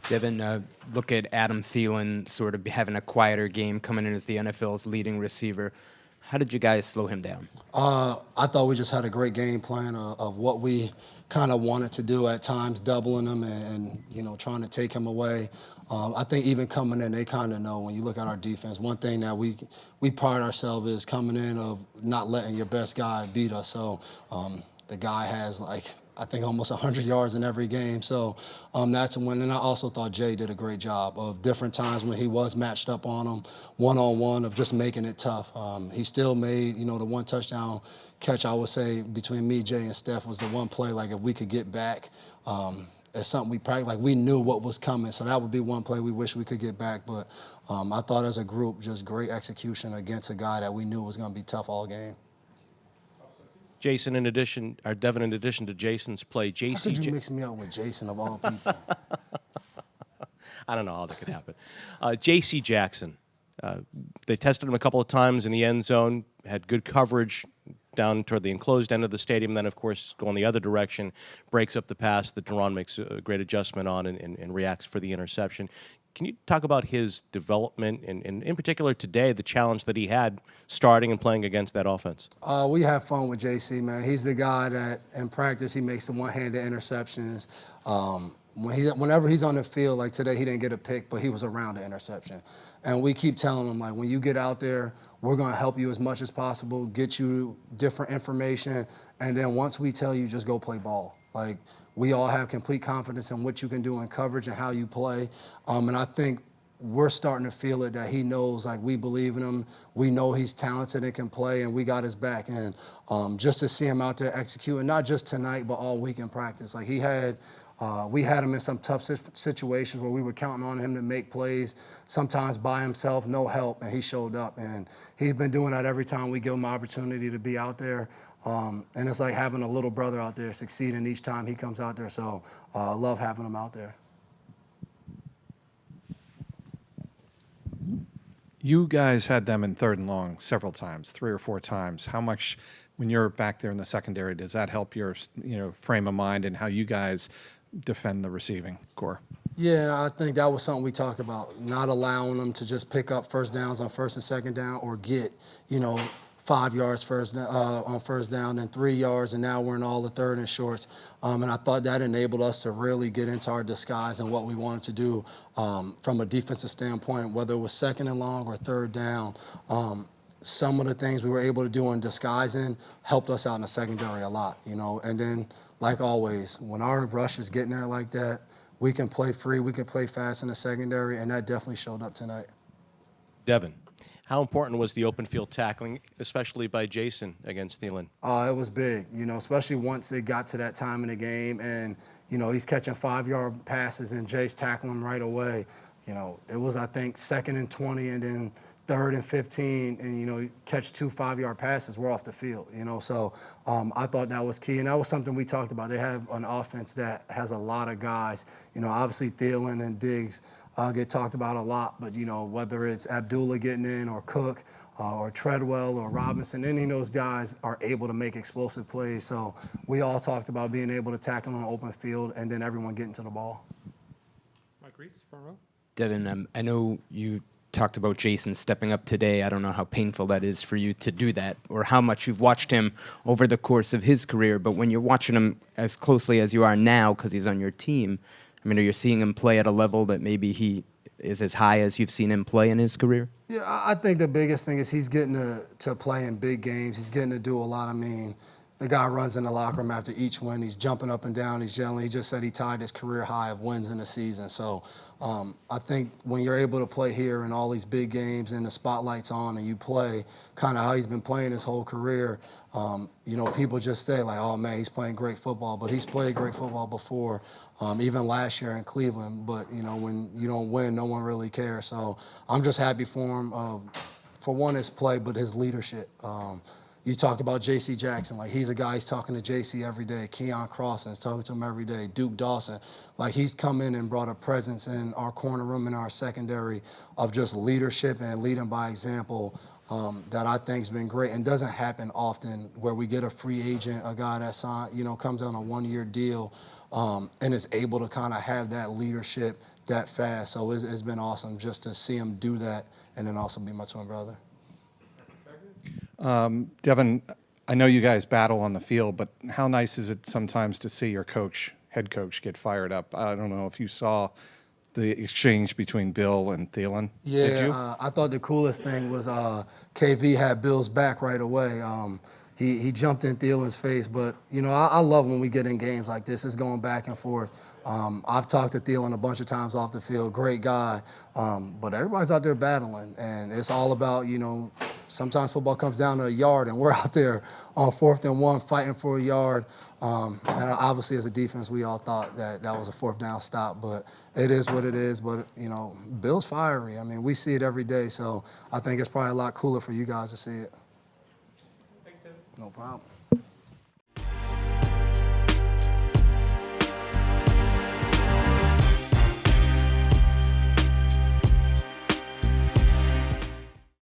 Devin, look at Adam Thielen sort of having a quieter game, coming in as the NFL's leading receiver. How did you guys slow him down? I thought we just had a great game plan of what we kind of wanted to do at times, doubling him and trying to take him away. I think even coming in, they kind of know when you look at our defense. One thing that we pride ourselves is coming in of not letting your best guy beat us. So the guy has I think almost 100 yards in every game. So that's a win. And I also thought Jay did a great job of different times when he was matched up on him, one-on-one, of just making it tough. He still made, the one touchdown catch, I would say, between me, Jay, and Steph was the one play, if we could get back, it's something we practiced. We knew what was coming. So that would be one play we wish we could get back. But I thought as a group, just great execution against a guy that we knew was going to be tough all game. Jason, Devin, in addition to Jason's play, How could you mix me up with Jason of all people? I don't know how that could happen. J.C. Jackson, they tested him a couple of times in the end zone, had good coverage down toward the enclosed end of the stadium, then, of course, going the other direction, breaks up the pass that Duran makes a great adjustment on and reacts for the interception. Can you talk about his development and in particular today, the challenge that he had starting and playing against that offense? We have fun with JC, man. He's the guy that in practice he makes the one-handed interceptions. Whenever he's on the field, like today, he didn't get a pick, but he was around the interception. And we keep telling him, when you get out there, we're going to help you as much as possible, get you different information, and then once we tell you, just go play ball. We all have complete confidence in what you can do in coverage and how you play. And I think we're starting to feel it that he knows, we believe in him. We know he's talented and can play, and we got his back. And just to see him out there executing, not just tonight, but all week in practice. We had him in some tough situations where we were counting on him to make plays, sometimes by himself, no help, and he showed up. And he's been doing that every time we give him an opportunity to be out there. And it's like having a little brother out there succeeding each time he comes out there. So I love having him out there. You guys had them in 3rd and long several times, 3 or 4 times. How much, when you're back there in the secondary, does that help your frame of mind and how you guys defend the receiving core? Yeah, I think that was something we talked about, not allowing them to just pick up first downs on 1st and 2nd down or get, 5 yards on first down and 3 yards, and now we're in all the 3rd and shorts. And I thought that enabled us to really get into our disguise and what we wanted to do from a defensive standpoint, whether it was 2nd and long or 3rd down. Some of the things we were able to do in disguising helped us out in the secondary a lot, And then, like always, when our rush is getting there like that, we can play free, we can play fast in the secondary, and that definitely showed up tonight. Devin, how important was the open field tackling, especially by Jason against Thielen? It was big, especially once it got to that time in the game and, he's catching 5-yard passes and Jay's tackling him right away. It was, I think, 2nd and 20 and then 3rd and 15 and, catch 2 5-yard passes, we're off the field, So I thought that was key. And that was something we talked about. They have an offense that has a lot of guys. Obviously Thielen and Diggs get talked about a lot, but, whether it's Abdullah getting in or Cook or Treadwell or Robinson, any of those guys are able to make explosive plays. So we all talked about being able to tackle on the open field and then everyone getting to the ball. Mike Reese, front row. Devin, I know you talked about Jason stepping up today. I don't know how painful that is for you to do that or how much you've watched him over the course of his career. But when you're watching him as closely as you are now because he's on your team, are you seeing him play at a level that maybe he is as high as you've seen him play in his career? Yeah, I think the biggest thing is he's getting to play in big games. He's getting to do a lot. The guy runs in the locker room after each win. He's jumping up and down. He's yelling. He just said he tied his career high of wins in the season. So I think when you're able to play here in all these big games and the spotlight's on and you play kind of how he's been playing his whole career, people just say oh, man, he's playing great football. But he's played great football before, even last year in Cleveland. But, when you don't win, no one really cares. So I'm just happy for him, for one, his play, but his leadership. You talked about J.C. Jackson. He's a guy, he's talking to J.C. every day. Keon Crossan is talking to him every day. Duke Dawson. He's come in and brought a presence in our corner room and our secondary of just leadership and leading by example that I think has been great and doesn't happen often where we get a free agent, a guy that comes on a 1-year deal and is able to kind of have that leadership that fast. So it's been awesome just to see him do that and then also be my twin brother. Devin, I know you guys battle on the field, but how nice is it sometimes to see your head coach, get fired up? I don't know if you saw the exchange between Bill and Thielen. Did you? Yeah, I thought the coolest thing was KV had Bill's back right away. He jumped in Thielen's face, but I love when we get in games like this. It's going back and forth. I've talked to Thielen a bunch of times off the field. Great guy, but everybody's out there battling, and it's all about sometimes football comes down to a yard, and we're out there on 4th and 1 fighting for a yard. And obviously, as a defense, we all thought that was a 4th down stop, but it is what it is. But Bill's fiery. I mean, we see it every day, so I think it's probably a lot cooler for you guys to see it. Thanks, Devin. No problem.